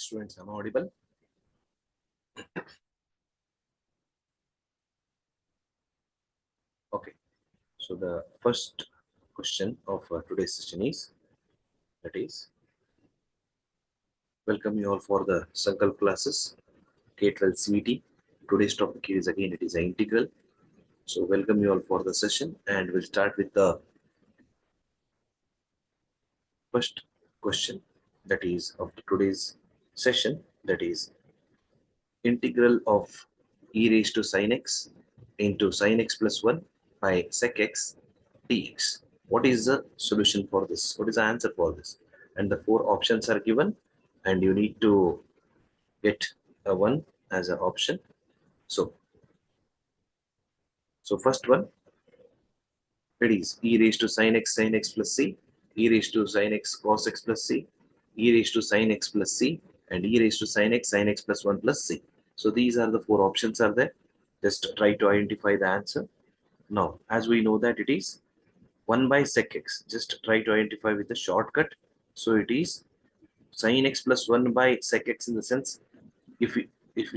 Students, am I audible? Okay. So the first question of today's session is, that is, welcome you all for the Sankalp classes, K-12 CET. Today's topic is again, it is an integral. So welcome you all for the session, and we'll start with the first question that is of today's session, that is integral of e raised to sin x into sin x plus 1 by sec x dx. What is the solution for this? What is the answer for this? And the four options are given, and you need to get a one as an option. So first one, it is e raised to sin x plus c, e raised to sin x cos x plus c, e raised to sin x plus c, and e raised to sin x plus 1 plus c. So these are the four options are there. Just try to identify the answer. Now, as we know that it is 1 by sec x, just try to identify with the shortcut. So it is sin x plus 1 by sec x, in the sense, if you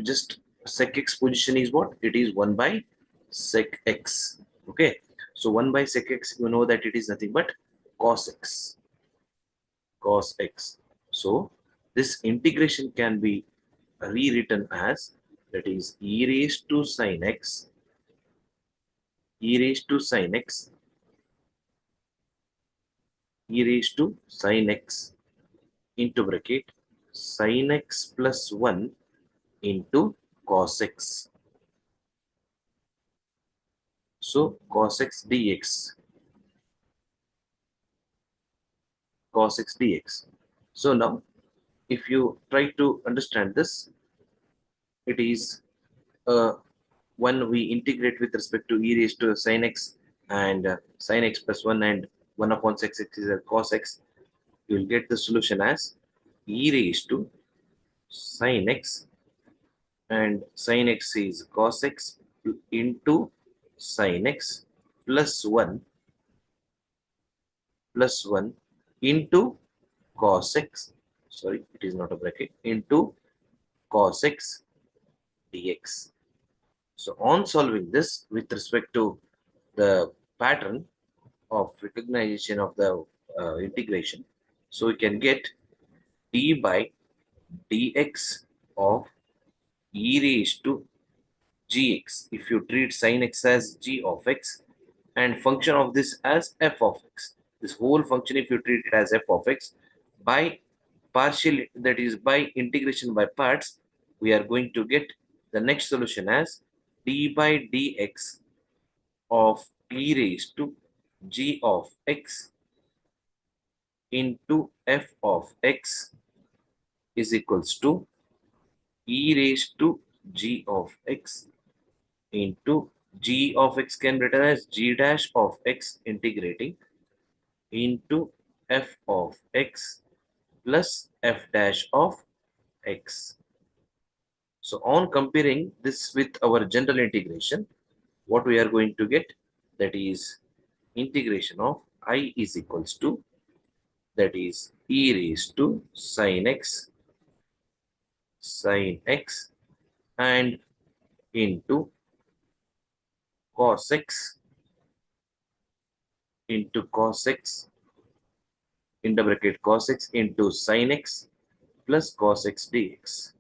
just sec x position is what? It is 1 by sec x. Okay. So 1 by sec x, you know that it is nothing but cos x. Cos x. So this integration can be rewritten as, that is e raised to sin x, e raised to sin x, e raised to sin x into bracket sin x plus 1 into cos x. So cos x dx. Cos x dx. So now, if you try to understand this, it is when we integrate with respect to e raised to sin x and sin x plus 1 and 1 upon sec x is a cos x, you will get the solution as e raised to sin x, and sin x is cos x into sin x plus 1 into cos x, sorry, it is not a bracket, into cos x dx. So on solving this with respect to the pattern of recognition of the integration, so we can get d by dx of e raised to gx if you treat sin x as g of x and function of this as f of x. This whole function, if you treat it as f of x, by partial, that is by integration by parts, we are going to get the next solution as d by dx of e raised to g of x into f of x is equals to e raised to g of x into g of x can be written as g dash of x integrating into f of x plus f dash of x. So on comparing this with our general integration, what we are going to get, that is integration of I is equals to, that is e raised to sin x and into cos x into cos x into bracket cos x into sin x plus cos x dx,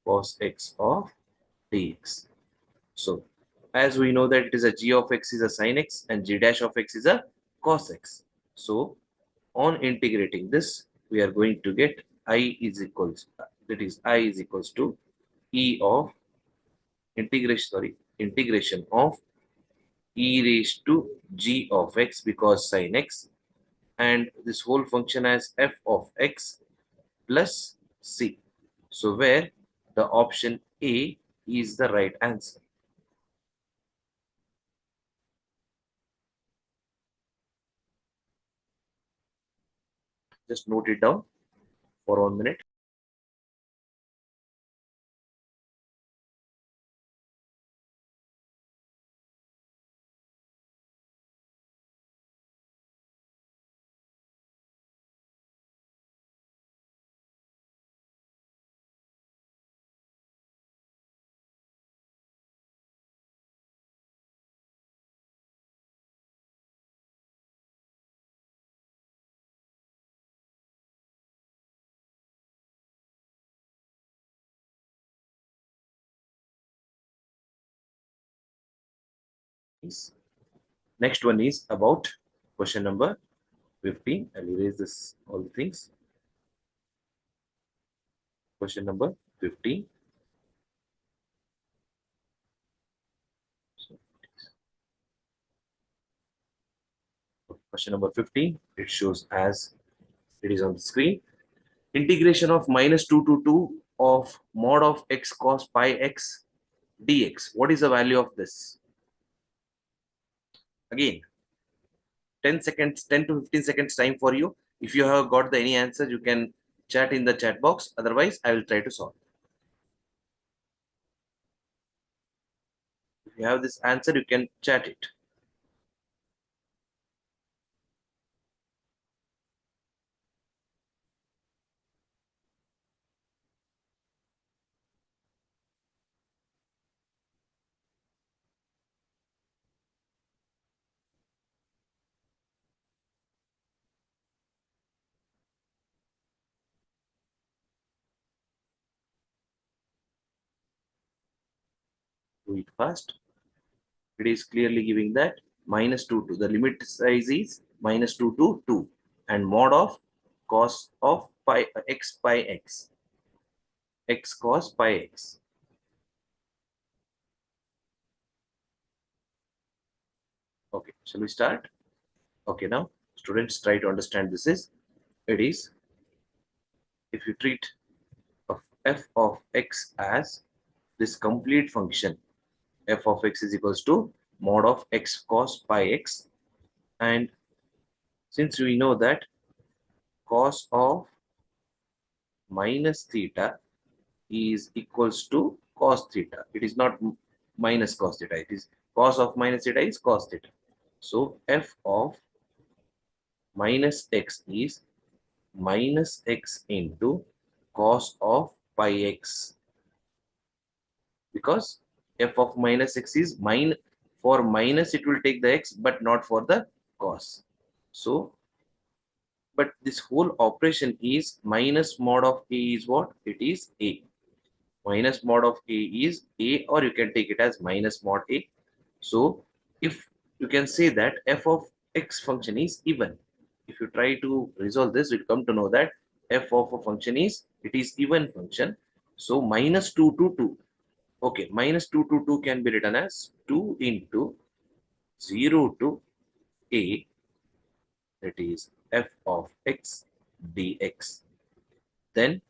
cos x of dx. So as we know that it is a g of x is a sin x and g dash of x is a cos x. So on integrating this, we are going to get I is equals, that is I is equals to e of integration of e raised to g of x, because sin x, and this whole function as f of x plus c. So where the option A is the right answer. Just note it down for 1 minute. Next one is about question number 15. I'll erase this all the things. Question number 15. Question number 15. It shows as it is on the screen. Integration of -2 to 2 of mod of x cos pi x dx. What is the value of this? Again, 10 seconds, 10 to 15 seconds time for you. If you have got any answer, you can chat in the chat box. Otherwise, I will try to solve. If you have this answer, you can chat it. Do it fast. It is clearly giving that -2 to the limit size is -2 to 2 and mod of cos of pi x pi x, x cos pi x. Okay, shall we start? Okay, now students try to understand this is, it is, if you treat of f of x as this complete function, f of x is equals to mod of x cos pi x, and since we know that cos of minus theta is equals to cos theta, it is not minus cos theta, it is cos of minus theta is cos theta. So f of minus x is minus x into cos of pi x, because f of minus x is for minus it will take the x but not for the cos. So but this whole operation is minus mod of a is what? It is a. Minus mod of a is a, or you can take it as minus mod a. So if you can say that f of x function is even, if you try to resolve this, you come to know that f of a function is, it is even function. So -2 to 2. Okay, -2 to 2 can be written as 2 into 0 to a, that is f of x dx. Then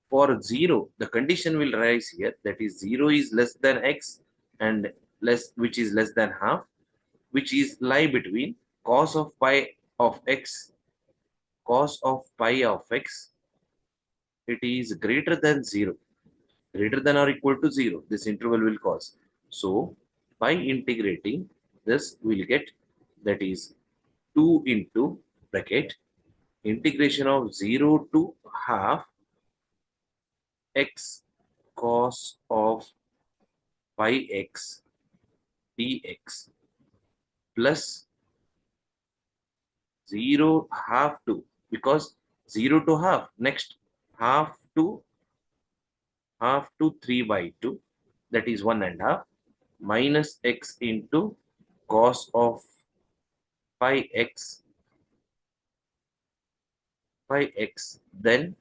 for 0, the condition will rise here, that is 0 is less than x and less, which is less than half, which is lie between cos of pi of x, cos of pi of x, it is greater than 0, greater than or equal to 0, this interval will cause. So by integrating this, we will get, that is 2 into bracket integration of 0 to half x cos of pi x dx plus 0 half to, because 0 to half, next half to 3 by 2, that is 1 and half, minus x into cos of pi x then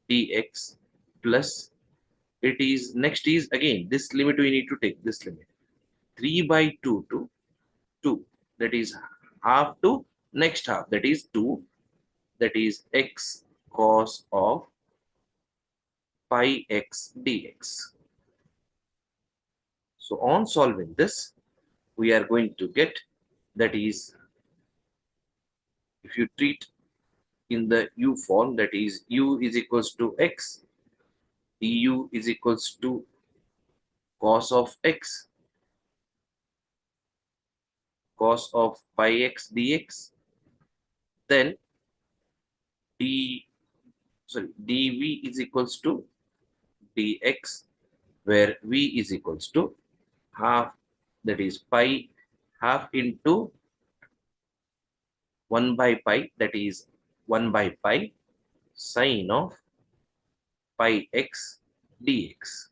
dx plus, it is next is again this limit, we need to take this limit 3 by 2 to 2, that is half to next half, that is 2, that is x cos of pi x dx. So on solving this, we are going to get, that is, if you treat in the u form, that is u is equals to x, du is equals to cos of x, cos of pi x dx, then dv is equals to dx, where v is equals to half, that is pi, half into 1 by pi, that is 1 by pi sine of pi x dx.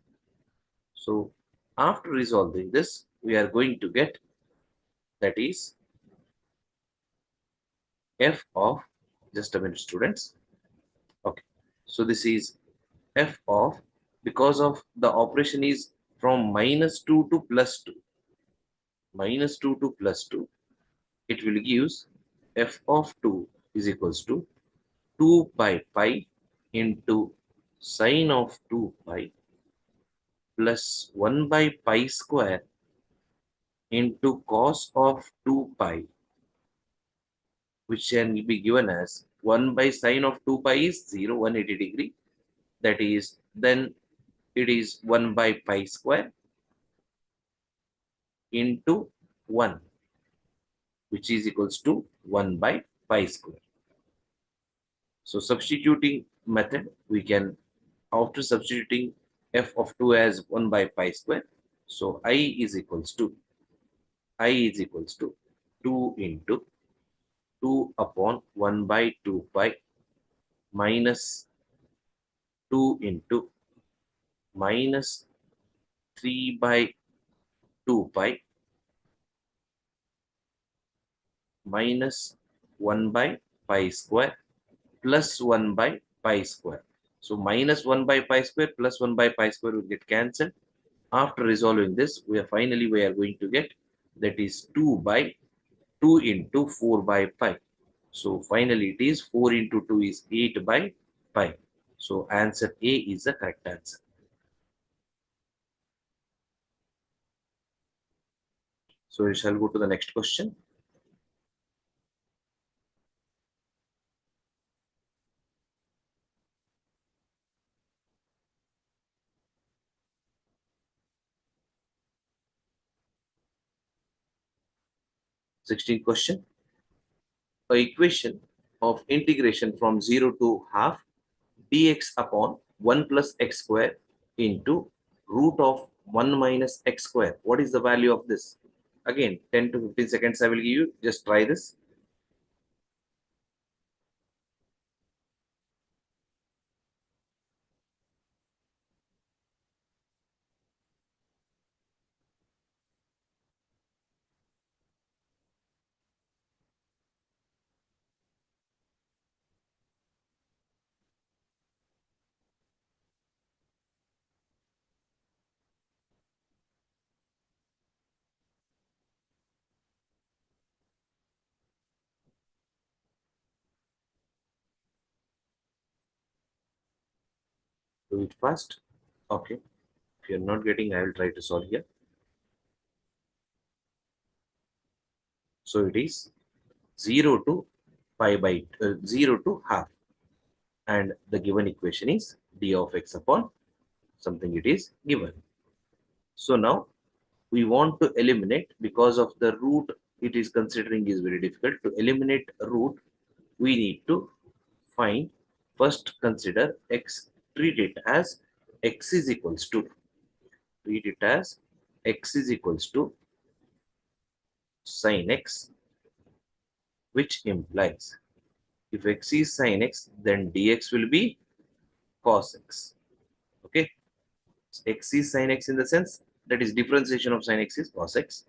So after resolving this, we are going to get that is f of, just a minute students. Okay, so this is f of, because of the operation is from -2 to +2, -2 to +2, it will gives f of 2 is equals to 2 by pi into sine of 2 pi plus 1 by pi square into cos of 2 pi, which can be given as 1 by sine of 2 pi is 0, 180 degree. That is, then it is 1 by pi square into 1, which is equals to 1 by pi square. So substituting method, we can, after substituting f of 2 as 1 by pi square, so I is equals to 2 into 2 upon 1 by 2 pi minus 2 into minus 3 by 2 pi minus 1 by pi square plus 1 by pi square. So minus 1 by pi square plus 1 by pi square will get cancelled. After resolving this, we are going to get, that is 2 by 2 into 4 by pi. So finally it is 4 into 2 is 8 by pi. So answer A is the correct answer. So we shall go to the next question. Sixteenth question. A equation of integration from 0 to half dx upon 1 plus x square into root of 1 minus x square. What is the value of this? Again, 10 to 15 seconds I will give you. Just try this. Do it fast. Okay. If you're not getting, I will try to solve here. So it is 0 to pi by 0 to half. And the given equation is d of x upon something it is given. So now we want to eliminate, because of the root it is considering is very difficult. To eliminate root, we need to find, first consider x, treat it as x is equals to, treat it as x is equals to sin x, which implies if x is sin x, then dx will be cos x. Okay, x is sin x in the sense that is differentiation of sin x is cos x,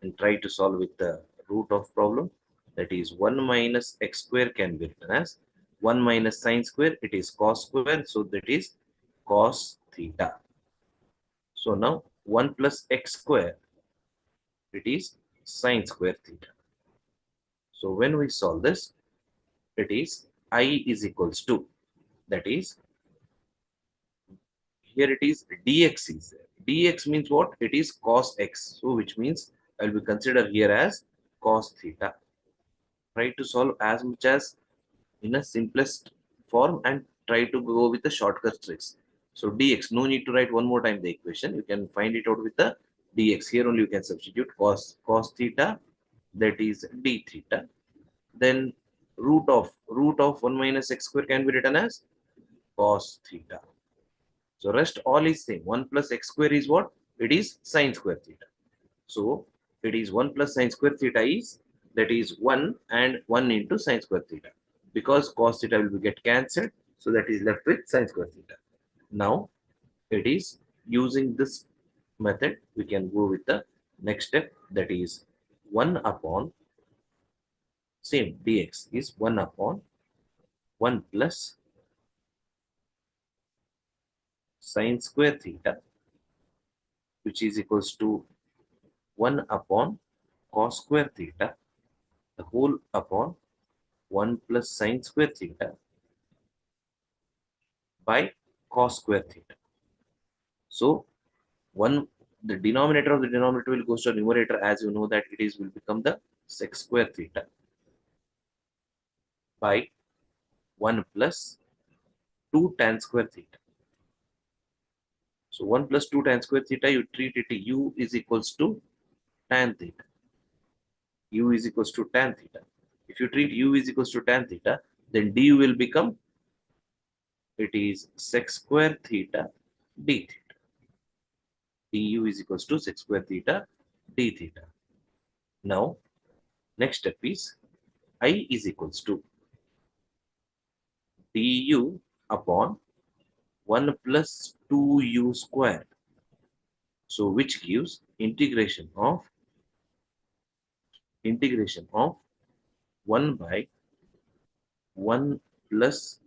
and try to solve with the root of problem, that is 1 minus x square can be written as 1 minus sine square, it is cos square, so that is cos theta. So now 1 plus x square, it is sine square theta. So when we solve this, it is I is equals to, that is, here it is dx is there. Dx means what? It is cos x. So which means I will be considered here as cos theta. Try to solve as much as in a simplest form and try to go with the shortcut tricks. So dx, no need to write one more time the equation. You can find it out with the dx. Here only you can substitute cos theta, that is d theta. Then root of 1 minus x square can be written as cos theta. So rest all is same. 1 plus x square is what? It is sine square theta. So it is 1 plus sine square theta is, that is 1 and 1 into sine square theta. Because cos theta will get cancelled, so that is left with sine square theta. Now it is using this method, we can go with the next step, that is 1 upon, same dx is 1 upon 1 plus sine square theta, which is equals to 1 upon cos square theta, the whole upon 1 plus sine square theta by cos square theta. So one, the denominator of the denominator will goes to numerator, as you know that it is will become the sec square theta by 1 plus 2 tan square theta. So 1 plus 2 tan square theta, you treat it u is equals to tan theta. U is equals to tan theta. If you treat u is equals to tan theta, then du will become, it is sec square theta d theta. Du is equals to sec square theta d theta. Now, next step is I is equals to du upon 1 plus 2u square. So which gives integration of 1 by 1 plus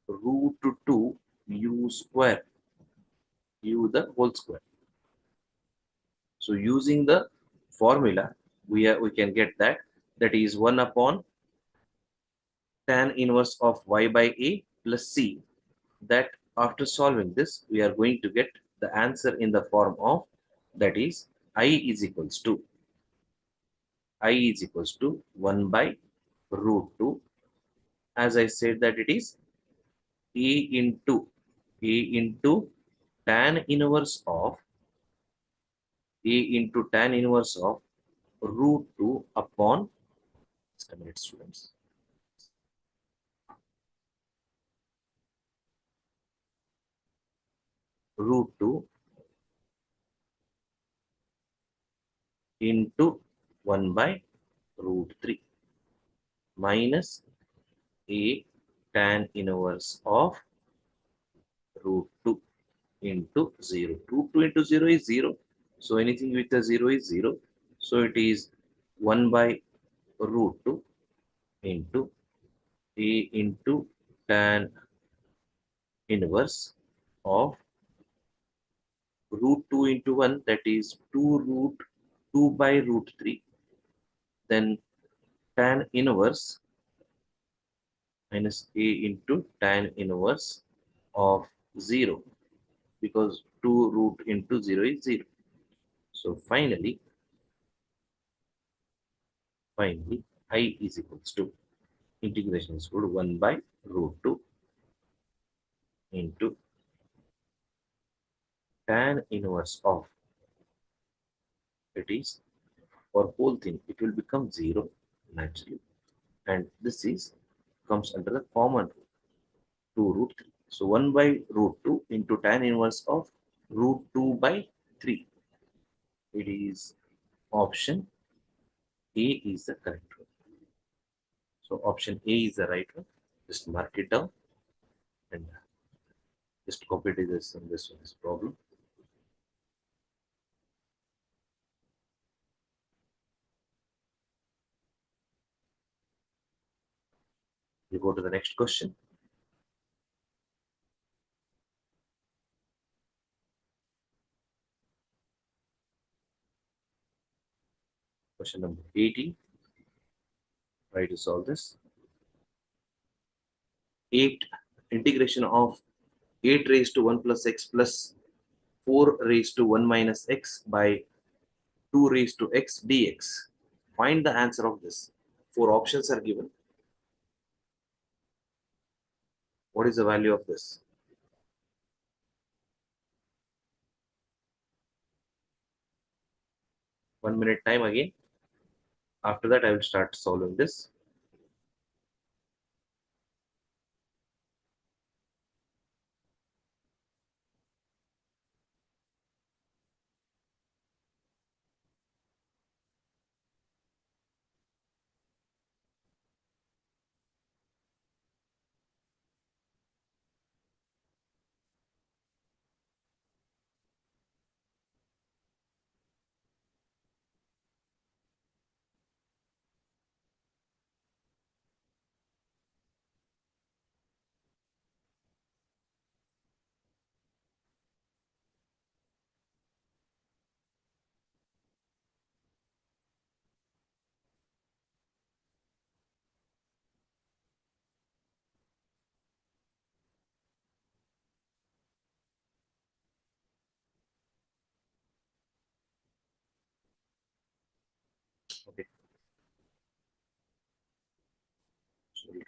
root 2 u square, u the whole square. So using the formula, we can get that is 1 upon tan inverse of y by a plus c. That after solving this, we are going to get the answer in the form of, that is I is equals to 1 by root 2. As I said that it is a into tan inverse of root 2 upon, just a minute students, root 2 into 1 by root 3 minus a tan inverse of root 2 into 0. Root 2 into 0 is 0. So anything with a 0 is 0. So it is 1 by root 2 into a into tan inverse of root 2 into 1, that is 2 root 2 by root 3, then tan inverse minus a into tan inverse of 0, because 2 root into 0 is 0. So finally I is equals to, integration is equal to 1 by root 2 into tan inverse of, it is for whole thing it will become 0 naturally, and this is comes under the common rule, 2 root 3. So 1 by root 2 into tan inverse of root 2 by 3. It is option A is the correct one. So option A is the right one. Just mark it down and just copy this in this one's problem. You go to the next question. Question number 18. Try to solve this. 8 integration of 8 raised to 1 plus x plus 4 raised to 1 minus x by 2 raised to x dx. Find the answer of this. 4 options are given. What is the value of this? 1 minute time again. After that, I will start solving this.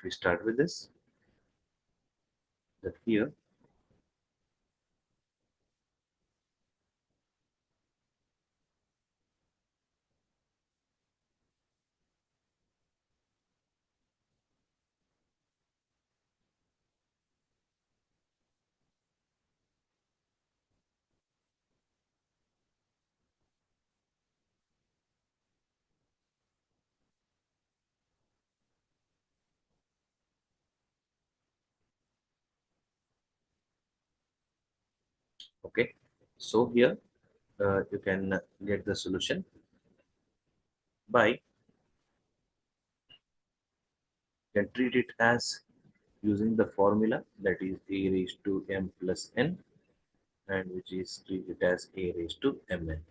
we start with this, that here okay. So here you can get the solution by, you can treat it as using the formula, that is a raised to m plus n, and which is treated as a raised to mn.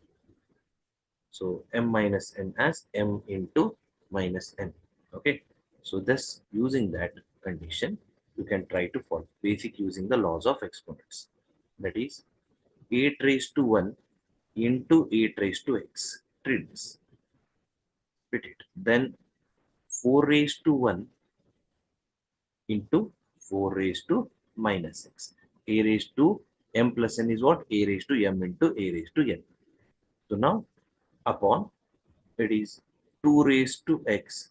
So m minus n as m into minus n. Okay. So thus using that condition, you can try to follow basic using the laws of exponents. That is 8 raised to 1 into 8 raised to x. Treat this. Split it. Then 4 raised to 1 into 4 raised to minus x. A raised to m plus n is what? A raised to m into a raised to n. So now upon, it is 2 raised to x.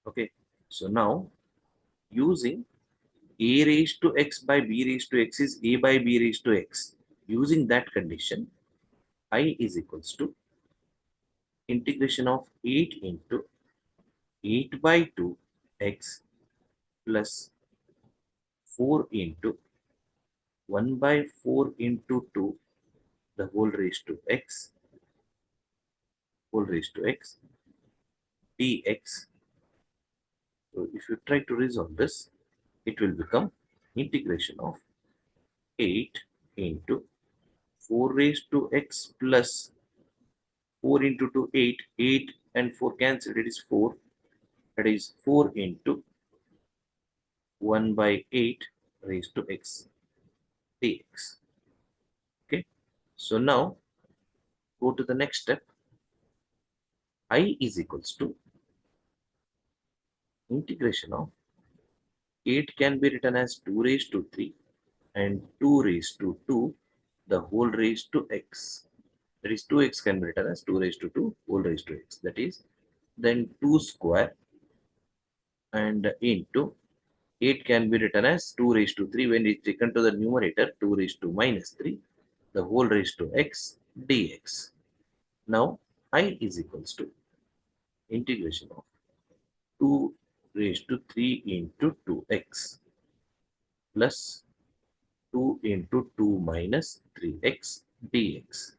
Okay. So now using a raised to x by b raised to x is a by b raised to x. Using that condition, I is equals to integration of 8 into 8 by 2 x plus 4 into 1 by 4 into 2 the whole raised to x dx. So if you try to resolve this, it will become integration of 8 into 4 raised to x plus 4 into 2, 8. 8 and 4 cancelled, it is 4. That is 4 into 1 by 8 raised to x dx. Okay. So now go to the next step. I is equals to integration of 8 can be written as 2 raised to 3 and 2 raised to 2 the whole raised to x. That is 2x can be written as 2 raised to 2 whole raised to x. That is then 2 square and into 8 can be written as 2 raised to 3 when it is taken to the numerator, 2 raised to minus 3 the whole raised to x dx. Now I is equals to integration of 2 raised to 3 into 2x plus 2 into 2 minus 3x dx.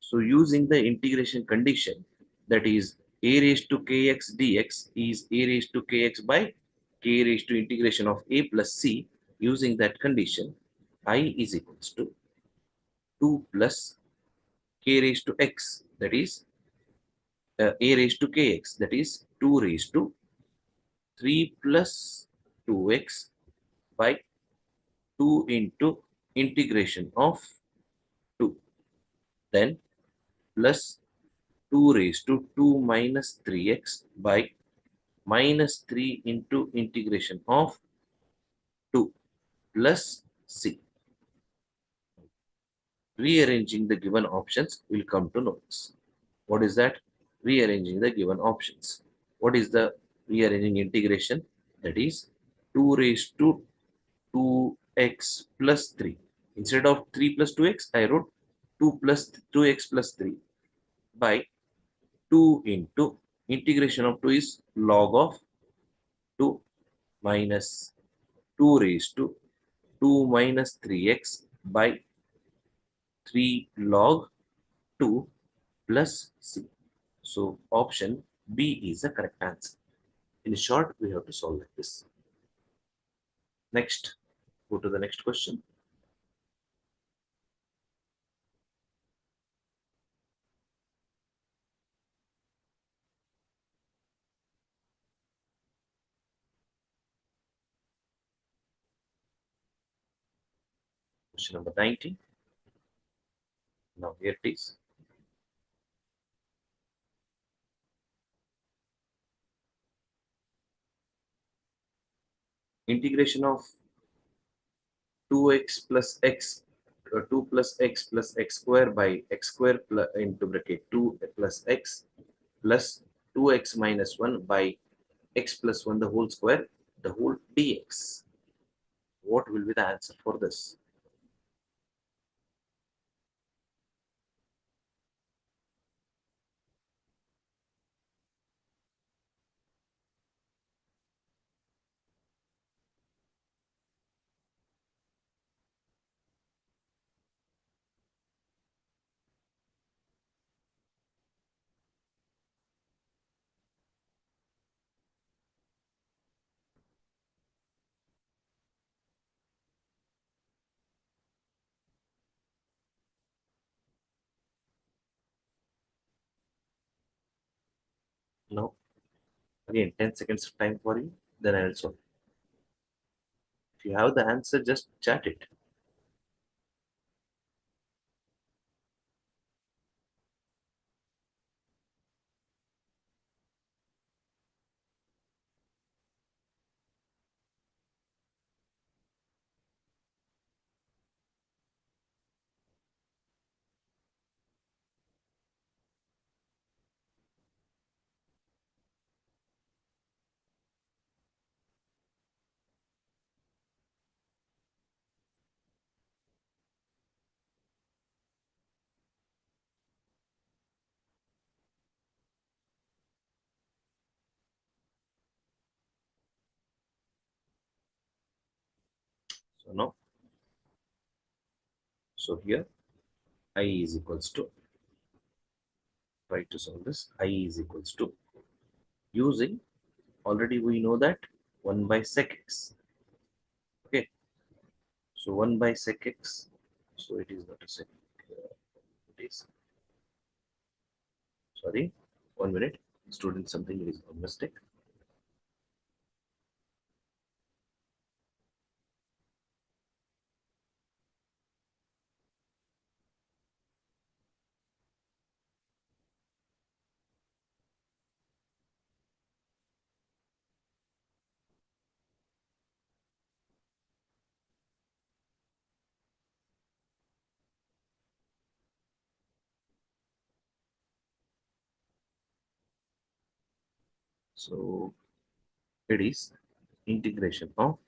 So using the integration condition, that is a raised to kx dx is a raised to kx by k raised to integration of a plus c. Using that condition, I is equals to 2 plus k raised to x, that is a raised to kx, that is 2 raised to 3 plus 2x by 2 into integration of 2, then plus 2 raised to 2 minus 3x by minus 3 into integration of 2 plus c. Rearranging the given options will come to know this. What is that? Rearranging the given options. What is the rearranging integration? That is 2 raised to 2x plus 3. Instead of 3 plus 2x, I wrote 2 plus 2x plus 3 by 2 into integration of 2 is log of 2 minus 2 raised to 2 minus 3x by 3 log 2 plus c. So option B is the correct answer. In short, we have to solve like this. Next, go to the next question. Question number 19. Now here it is. integration of 2x plus x 2 plus x plus x square by x square plus into bracket 2 plus x plus 2x minus 1 by x plus 1 the whole square the whole dx. What will be the answer for this? Now, again, 10 seconds of time for you, then I will solve. If you have the answer, just chat it. So now, so here I is equals to, try to solve this, I is equals to, using, already we know that 1 by sec x. Okay, so 1 by sec x, so it is not a sec, it is, sorry, 1 minute, student, something is a mistake. So it is integration of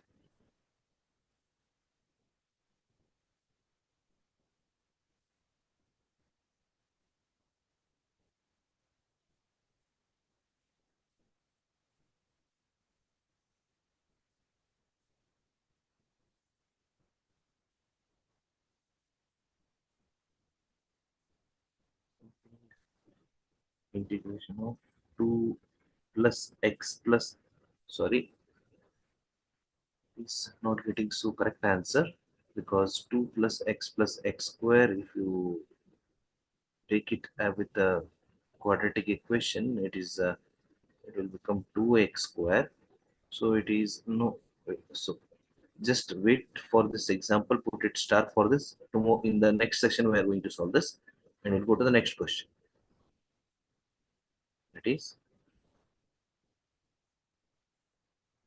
integration of 2 plus x plus, sorry, is not getting so correct answer, because 2 plus x square, if you take it with the quadratic equation, it will become 2x square. So it is no, wait, so just wait for this example, put it star for this. Tomorrow in the next session we are going to solve this, and we'll go to the next question. It is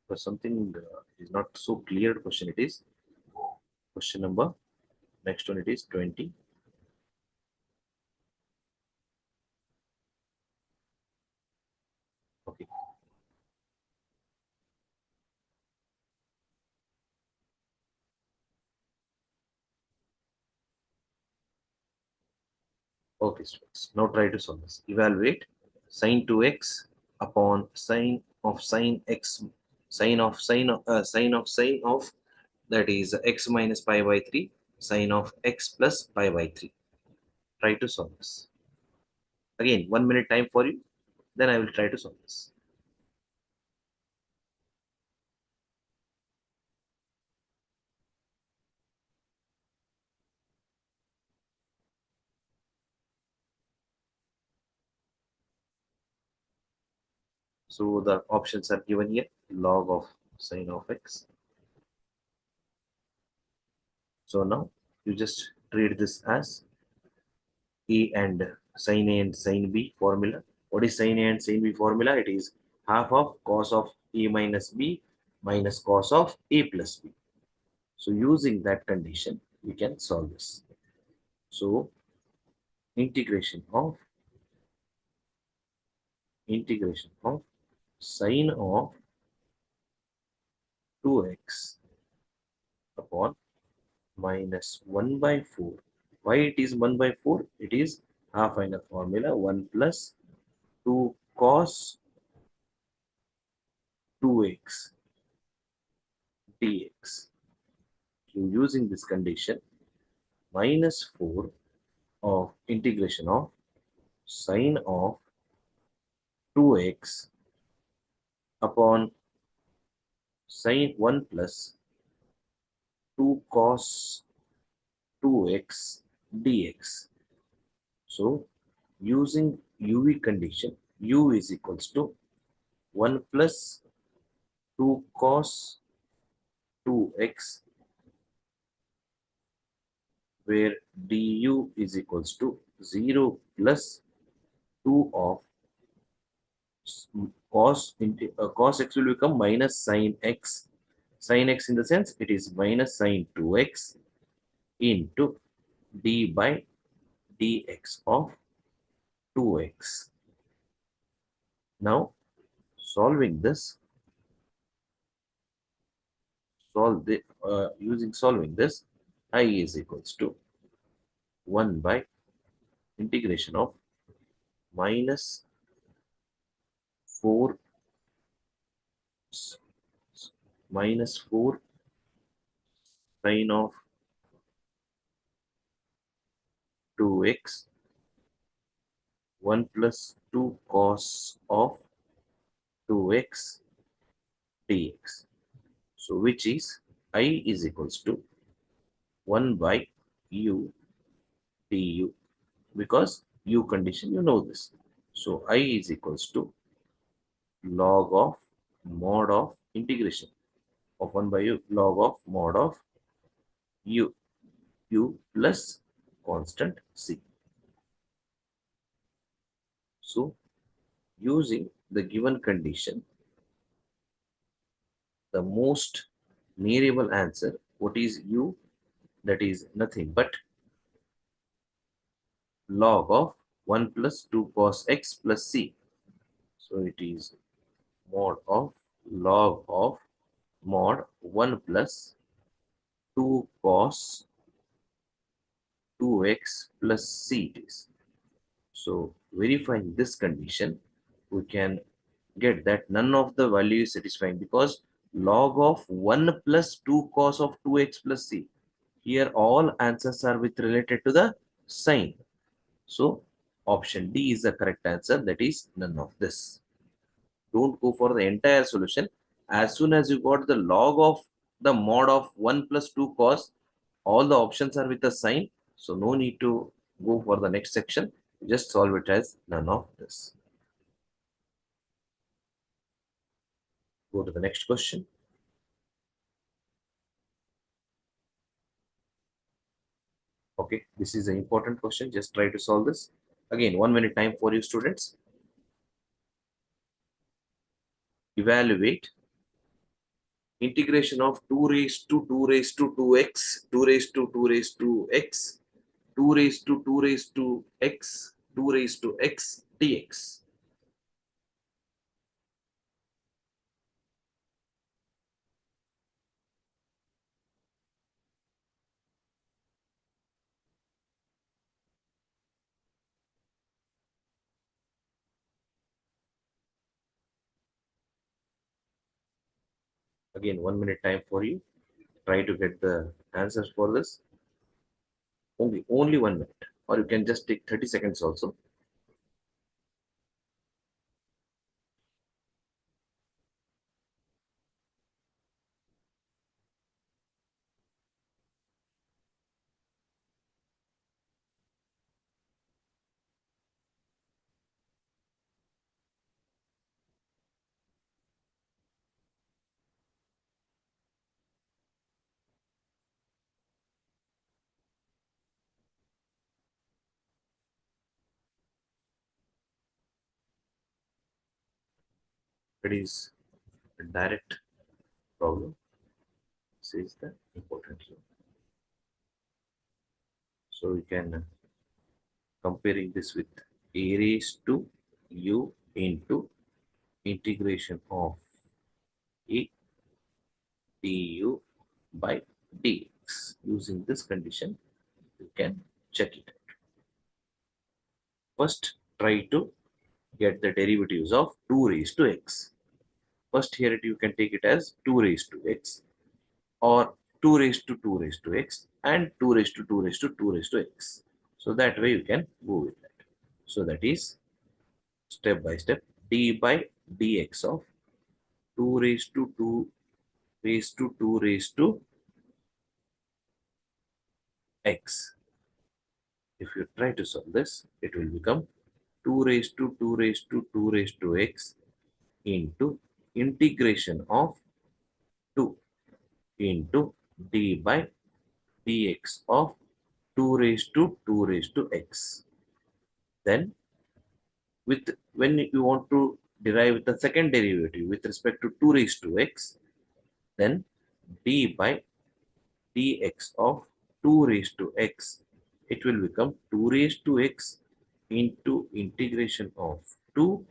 for something is not so clear question. It is question number, next one, it is 20. Okay. Okay, students. Now try to solve this. Evaluate sine 2x upon sine x, sine of, that is x minus pi by 3, sine of x plus pi by 3. Try to solve this. Again, 1 minute time for you. Then I will try to solve this. So the options are given here. Log of sine of x. So now you just treat this as A and sin A and sin B formula. What is sin A and sin B formula? It is half of cos of A minus B minus cos of a plus b. So using that condition, we can solve this. So integration of sine of 2x upon minus 1 by 4. Why it is 1 by 4? It is half final formula 1 plus 2 cos 2x dx. So using this condition, minus 4 of integration of sine of 2x upon sine 1 plus 2 cos 2x dx. So using UV condition, u is equals to 1 plus 2 cos 2x, where du is equals to 0 plus 2 of cos x will become minus sin x. Sin x in the sense it is minus sin 2x into d by dx of 2x. Now solving this, solving this, I is equals to 1 by integration of minus 4 minus 4 sine of 2x 1 plus 2 cos of 2x dx. So which is I is equals to 1 by u du, because u condition you know this. So I is equals to log of mod of integration of 1 by u log of mod of u plus constant c. So using the given condition, the most nearable answer, what is u? That is nothing but log of 1 plus 2 cos x plus c. So it is mod of log of mod 1 plus 2 cos 2x plus c it is. So verifying this condition, we can get that none of the value is satisfying, because log of 1 plus 2 cos of 2x plus c. Here all answers are with related to the sign. So option D is the correct answer, that is none of this. Don't go for the entire solution. As soon as you got the log of the mod of 1 plus 2 cos, all the options are with a sign. So no need to go for the next section. Just solve it as none of this. Go to the next question. Okay, this is an important question. Just try to solve this. Again, 1 minute time for you students. Evaluate integration of 2 raised to 2 raised to 2x, 2 raised to 2 raised to x, 2 raised to 2 raised to x, 2 raised to x dx. Again, 1 minute time for you. Try to get the answers for this. Only 1 minute, or you can just take 30 seconds also. It is direct problem. This is the important zone. So we can comparing this with a raised to u into integration of a du by dx. Using this condition, you can check it. First, try to get the derivatives of 2 raised to x. First, here you can take it as 2 raised to x or 2 raised to 2 raised to x and 2 raised to 2 raised to 2 raised to x. So that way you can go with that. So that is step by step d by dx of 2 raised to 2 raised to 2 raised to x. If you try to solve this, it will become 2 raised to 2 raised to 2 raised to x into integration of 2 into d by dx of 2 raised to 2 raised to x. Then with when you want to derive the second derivative with respect to 2 raised to x, then d by dx of 2 raised to x, it will become 2 raised to x into integration of 2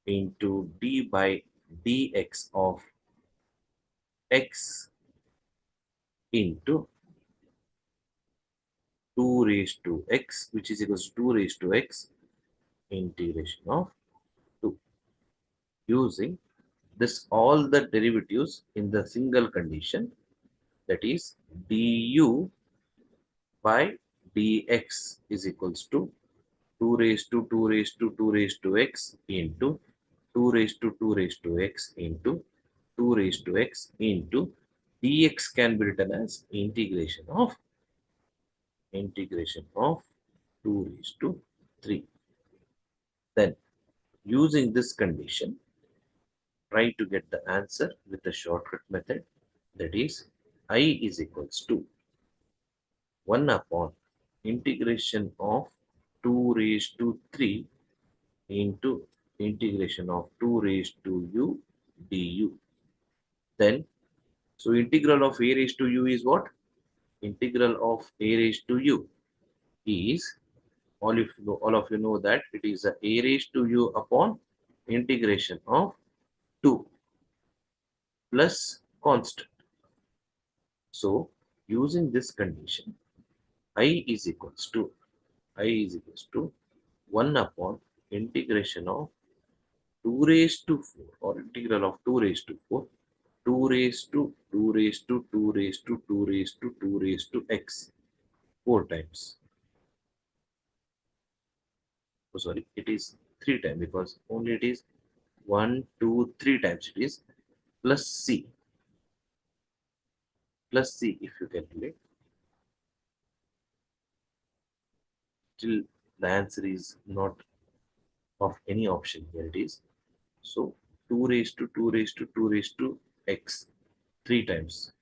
into d by dx of x into 2 raised to x, which is equals to 2 raised to x integration of 2. Using this all the derivatives in the single condition, that is du by dx is equals to 2 raised to 2 raised to 2 raised to x into 2 raised to 2 raised to x into 2 raised to x into dx can be written as integration of 2 raised to 3. Then using this condition, try to get the answer with the shortcut method, that is I is equals to 1 upon integration of 2 raised to 3 into integration of 2 raised to u du. Then, so integral of a raised to u is what? Integral of a raised to u is, all of you know that it is a raised to u upon integration of 2 plus constant. So using this condition, I is equals to 1 upon integration of 2 raised to 4 or integral of 2 raised to 4, 2 raised to 2 raised to 2 raised to 2 raised to 2 raised to x 4 times. Oh, sorry, it is 3 times because only it is 1, 2, 3 times it is plus c if you calculate till the answer is not of any option. Here it is. So 2 raised to 2 raised to 2 raised to x 3 times.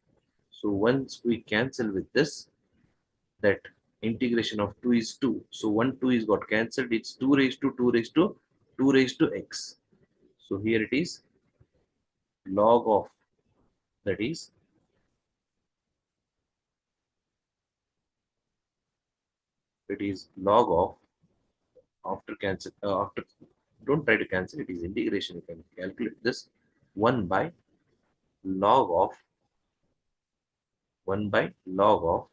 So once we cancel with this, that integration of 2 is 2. So 1 2 is got cancelled. It's 2 raised to 2 raised to 2 raised to x. So here it is log of, that is log of, after cancel after, don't try to cancel, it is integration. You can calculate this 1 by log of 1 by log of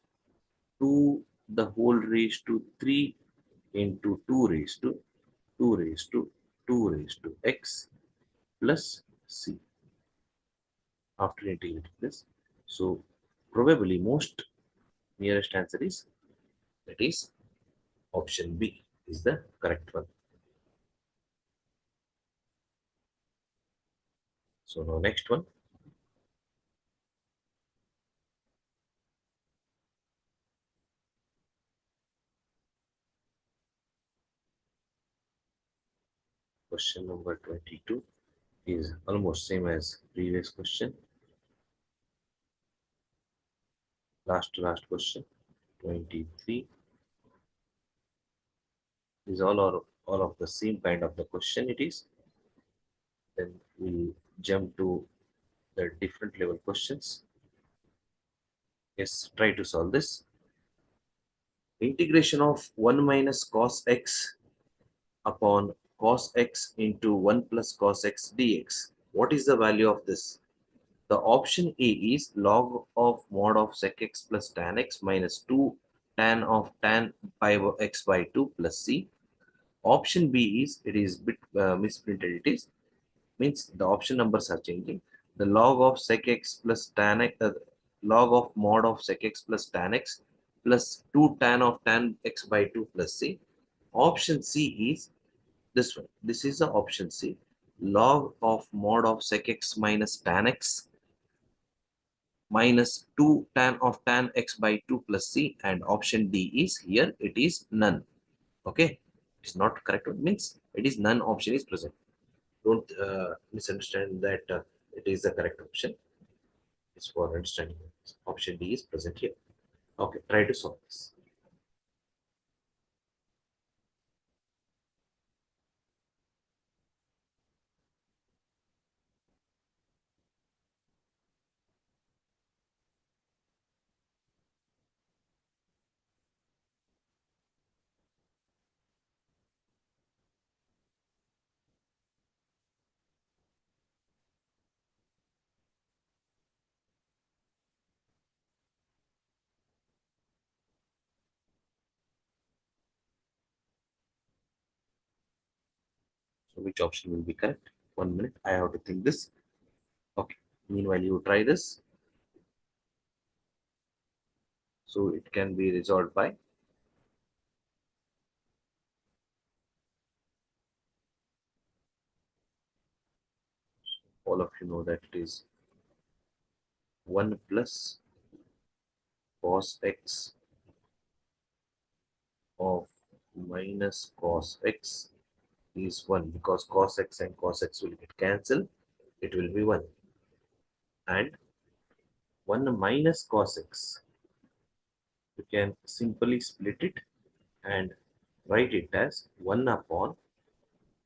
2 the whole raised to 3 into 2 raised to 2 raised to 2 raised to x plus c after integrating this. So probably most nearest answer is, that is option B is the correct one. So now next one, question number 22 is almost same as previous question. Last to last question, 23 is all of the same kind of the question it is. Then we jump to the different level questions. Yes, try to solve this. Integration of 1 minus cos x upon cos x into 1 plus cos x dx. What is the value of this? The option A is log of mod of sec x plus tan x minus 2 tan of tan pi x by 2 plus c. Option B is, it is bit misprinted, it is, means the option numbers are changing. The log of sec x plus tan x, log of mod of sec x plus tan x plus 2 tan of tan x by 2 plus c. Option C is this one. This is the option C. Log of mod of sec x minus tan x minus 2 tan of tan x by 2 plus c, and option D is here, it is none. Okay, it's not correct one, means it is none option is present. Don't misunderstand that it is the correct option. It's for understanding. Option D is present here. Okay, try to solve this. So which option will be correct? 1 minute, I have to think this. Okay, meanwhile you try this. So it can be resolved by, all of you know that it is 1 plus cos x of minus cos x is 1, because cos x and cos x will get cancelled. It will be 1. And 1 minus cos x, you can simply split it and write it as 1 upon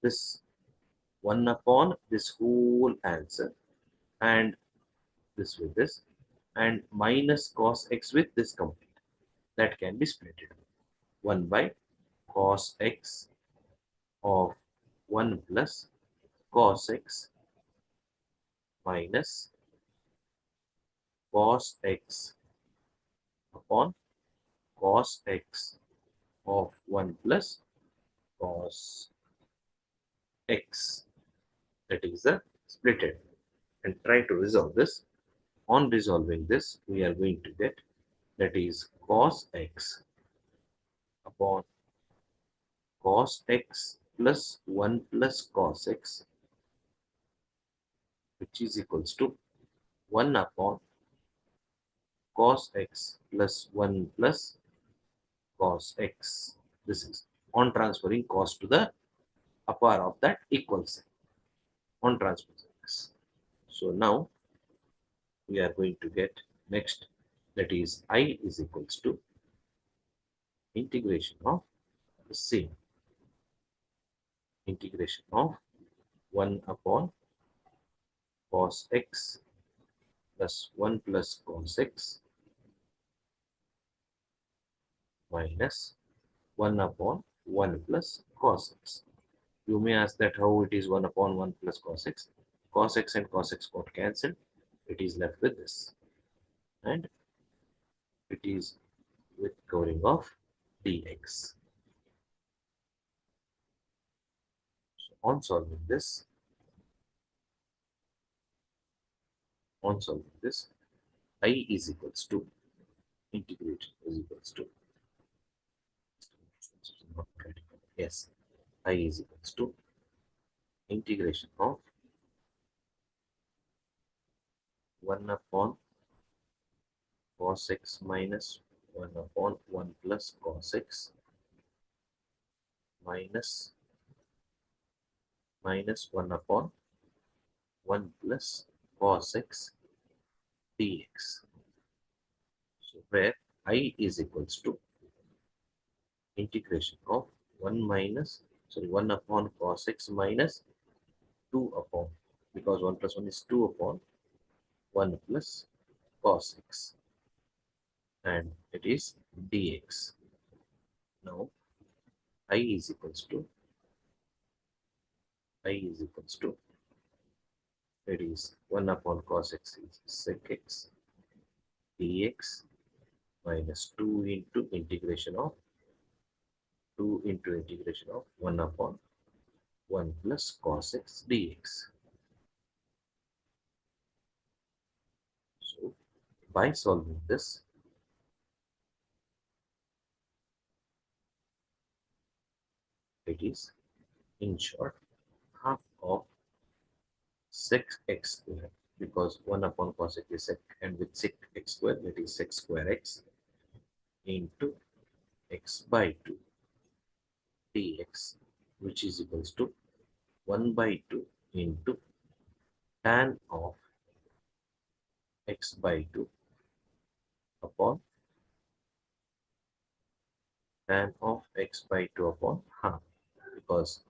this, 1 upon this whole answer, and this with this, and minus cos x with this complete. That can be split it. 1 by cos x of 1 plus cos x minus cos x upon cos x of 1 plus cos x. That is the splitted. And try to resolve this. On resolving this, we are going to get, that is cos x upon cos x plus 1 plus cos x, which is equals to 1 upon cos x plus 1 plus cos x. This is on transferring cos to the upper of that equal sign, on transferring x. So now we are going to get next, that is I is equals to integration of the same, integration of 1 upon cos x plus 1 plus cos x minus 1 upon 1 plus cos x. You may ask that how it is 1 upon 1 plus cos x. Cos x and cos x got cancelled. It is left with this. And it is with covering of dx. So on solving this, I is equals to, integration is equals to, yes, I is equals to integration of 1 upon cos x minus 1 upon 1 plus cos x minus 1 upon 1 plus cos x dx. So where I is equals to integration of 1 upon cos x minus 2 upon, because 1 plus 1 is 2 upon 1 plus cos x, and it is dx. Now I is equals to I is equals to it is 1 upon cos x is sec x dx minus 2 into integration of 1 upon 1 plus cos x dx. So by solving this, it is in short half of sec x square, because 1 upon cos x is sec, and with sec x square that is sec square x into x by 2 dx, which is equals to 1 by 2 into tan of x by 2 upon tan of x by 2 upon half, because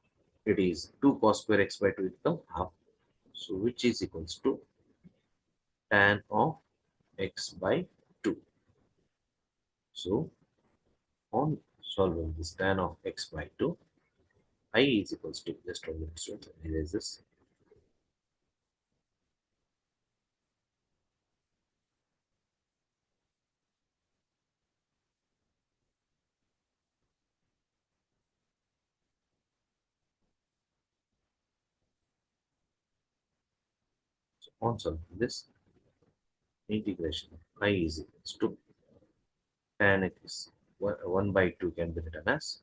it is 2 cos square x by 2 become half, so which is equals to tan of x by 2. So on solving this tan of x by 2, I is equals to, just 1 minute, so erase this. So on solving this, integration of I is equals to tan x 1 by 2 can be written as,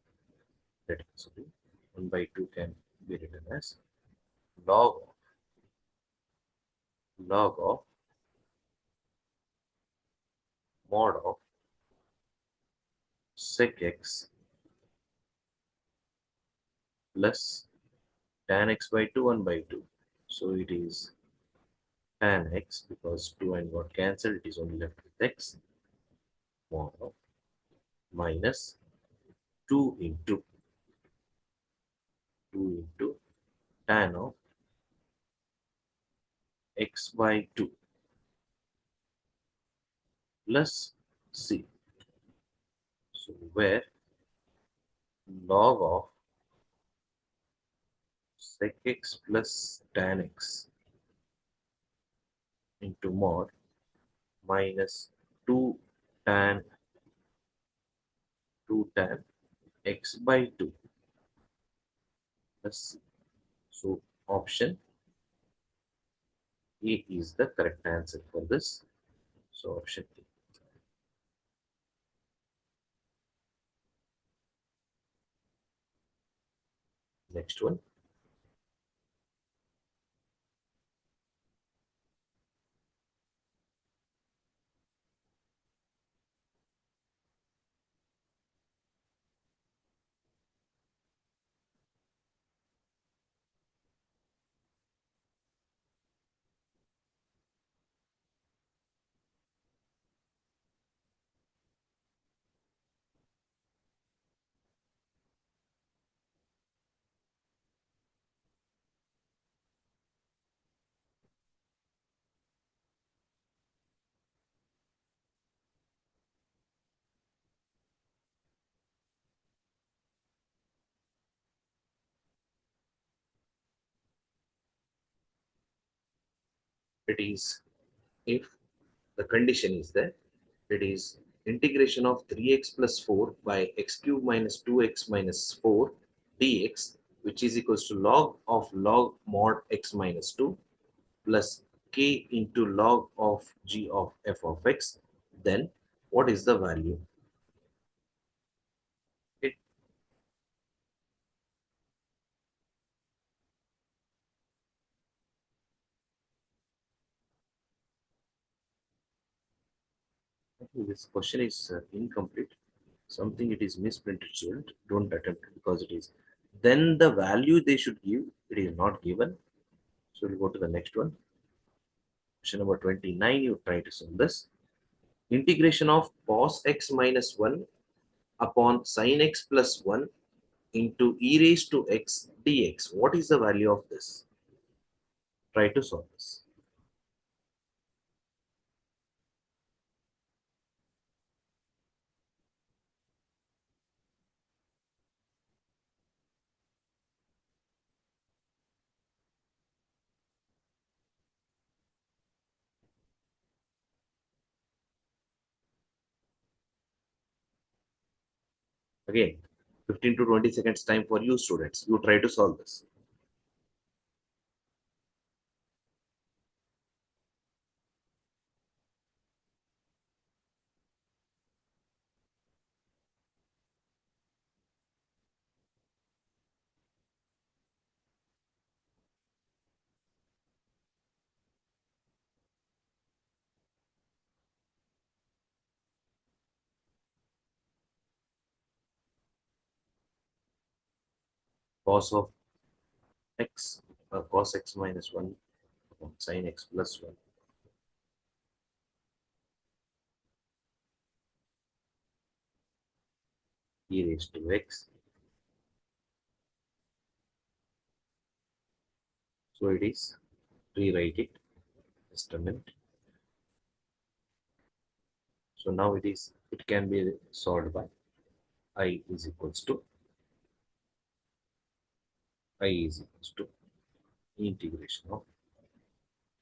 that sorry, 1 by 2 can be written as log of mod of sec x plus tan x by 2 1 by 2. So it is tan x, because 2 and got cancelled, it is only left with x, mod of minus 2 into 2 into tan of x by 2 plus c. So where log of sec x plus tan x into mod minus 2 tan 2 tan x by 2 plus c. So option A is the correct answer for this. So option A. Next one. It is, if the condition is there, it is integration of 3x plus 4 by x cube minus 2x minus 4 dx, which is equals to log mod x minus 2 plus k into log of g of f of x. Then what is the value? It, I think this question is incomplete. Something it is misprinted, student. Don't attempt it, because it is. Then the value they should give, it is not given. So we'll go to the next one. Question number 29, you try to solve this. Integration of cos x minus 1 upon sin x plus 1 into e raised to x dx. What is the value of this? Try to solve this. Again, 15 to 20 seconds time for you students. You try to solve this. Cos of x, cos x minus 1 upon sin x plus 1 e raised to x. So it is, rewrite it, just a minute. So now it can be solved by I is equals to integration of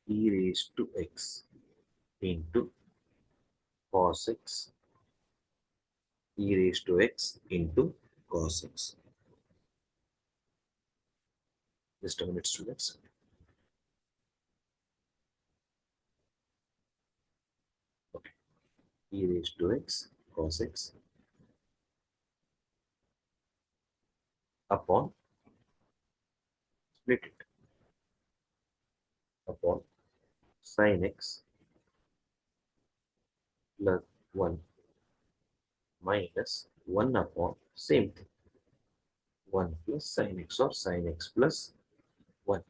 e raised to x into cos x e raised to x into cos x. Just a minute, students. Okay. E raised to x cos x upon, split it, upon sin x plus 1 minus 1 upon same thing, 1 plus sin x or sin x plus 1.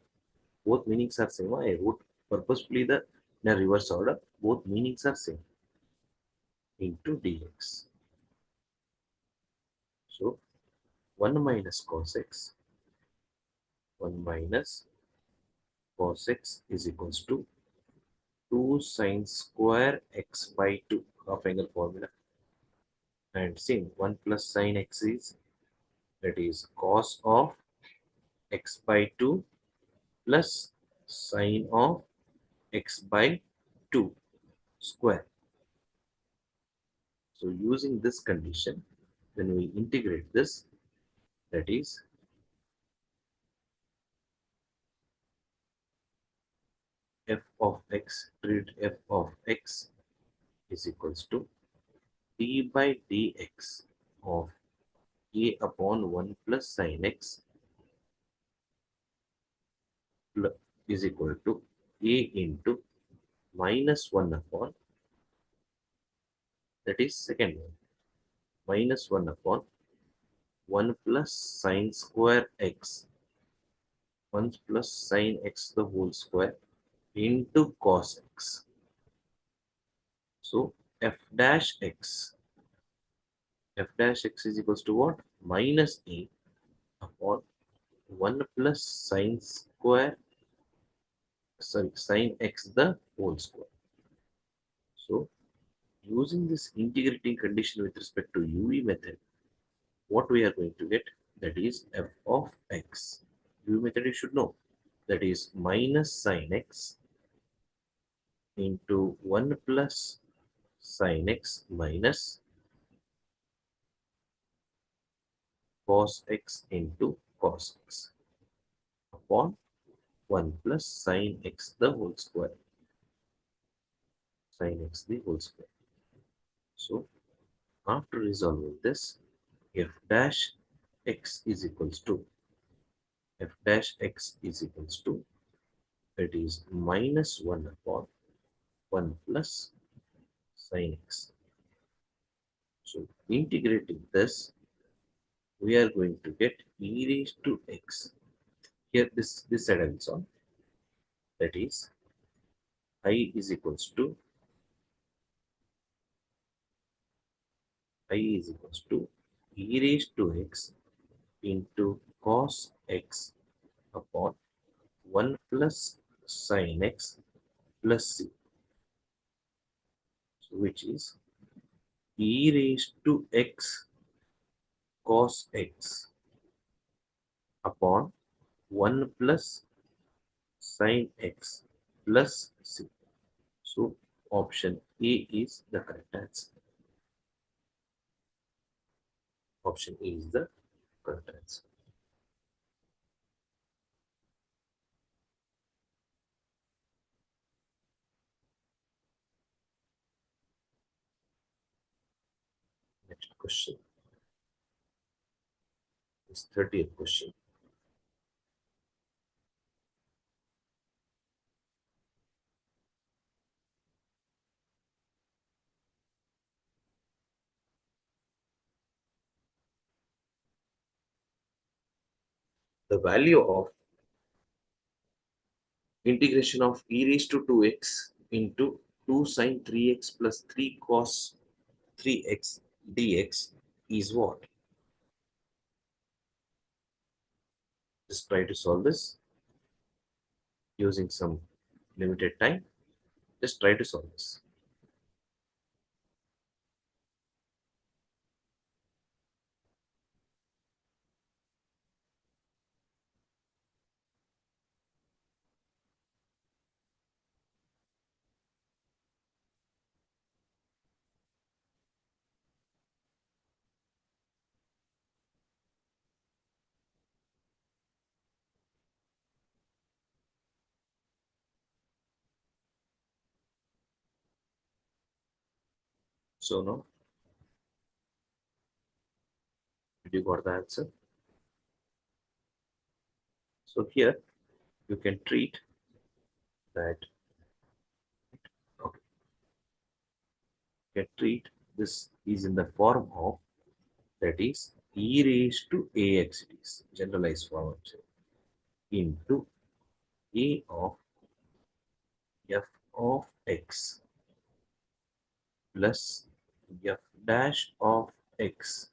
Both meanings are same. I wrote purposefully in a reverse order. Both meanings are same, into dx. So 1 minus cos x, 1 minus cos x is equals to 2 sin square x by 2, half angle formula. And same 1 plus sin x is, that is cos of x by 2 plus sine of x by 2 square. So using this condition, when we integrate this, that is f of x, treat f of x is equals to d by dx of a upon 1 plus sin x is equal to a into minus 1 upon, that is second one, minus 1 upon 1 plus sine square x, 1 plus sine x the whole square into cos x. So f dash x is equals to what? Minus a upon 1 plus sine square, sorry, sine x the whole square. So using this integrating condition with respect to UV method, what we are going to get, that is f of x. UV method you should know, that is minus sine x into 1 plus sine x minus cos x into cos x upon 1 plus sine x the whole square, sine x the whole square. So after resolving this, f dash x is equals to, f dash x is equals to, it is minus 1 upon 1 plus sine x. So integrating this, we are going to get e raised to x. Here this side I will solve. That is I is equals to e raised to x into cos x upon 1 plus sin x plus c, so which is e raised to x cos x upon 1 plus sin x plus c. So option A is the correct answer. Option A is the correct answer. Next question is 30th question. The value of integration of e raised to 2x into 2 sine 3x plus 3 cos 3x dx is what? Just try to solve this using some limited time. Just try to solve this. So now, did you got the answer? So here you can treat that, okay, you can treat this is in the form of, that is e raised to ax, it is generalized form of into a of f of x plus f dash of x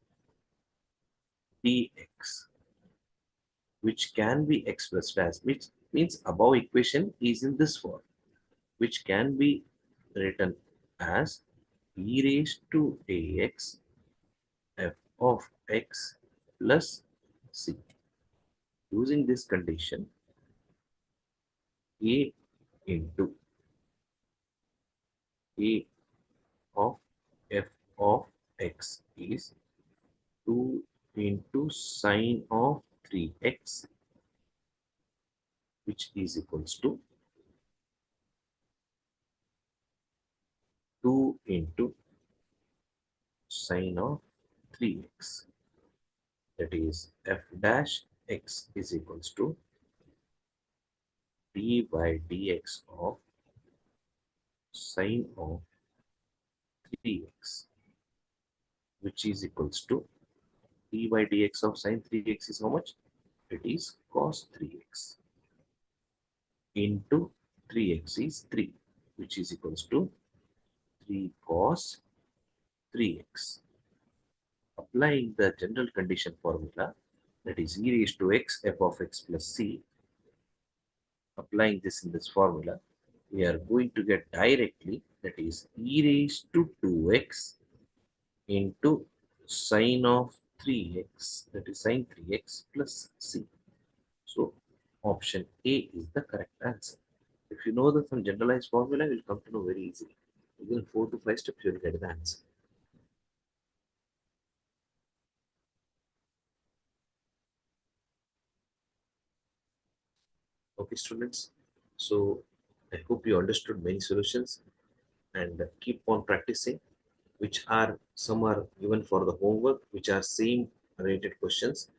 dx, which can be expressed as, which means above equation is in this form, which can be written as e raised to ax f of x plus c. Using this condition, a into a of f of x is 2 into sine of 3x, which is equals to 2 into sine of 3x. That is f dash x is equals to d by dx of sine of 3x, which is equals to d by dx of sine 3x is how much? It is cos 3x into 3x is 3, which is equals to 3 cos 3x. Applying the general condition formula, that is e raised to x f of x plus c, applying this in this formula, we are going to get directly, that is e raised to 2x into sine of 3x, that is sine 3x plus c. So option A is the correct answer. If you know the some generalized formula, you'll come to know very easily. Within 4 to 5 steps, you'll get the answer. Okay, students. So I hope you understood many solutions and keep on practicing, which are some are given for the homework, which are same related questions.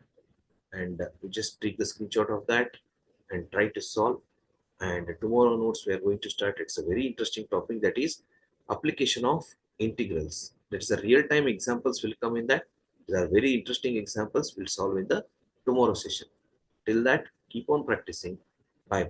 And you just take the screenshot of that and try to solve. And tomorrow notes we are going to start. It's a very interesting topic, that is application of integrals. That is the real-time examples will come in that. There are very interesting examples we'll solve in the tomorrow session. Till that, keep on practicing. Bye.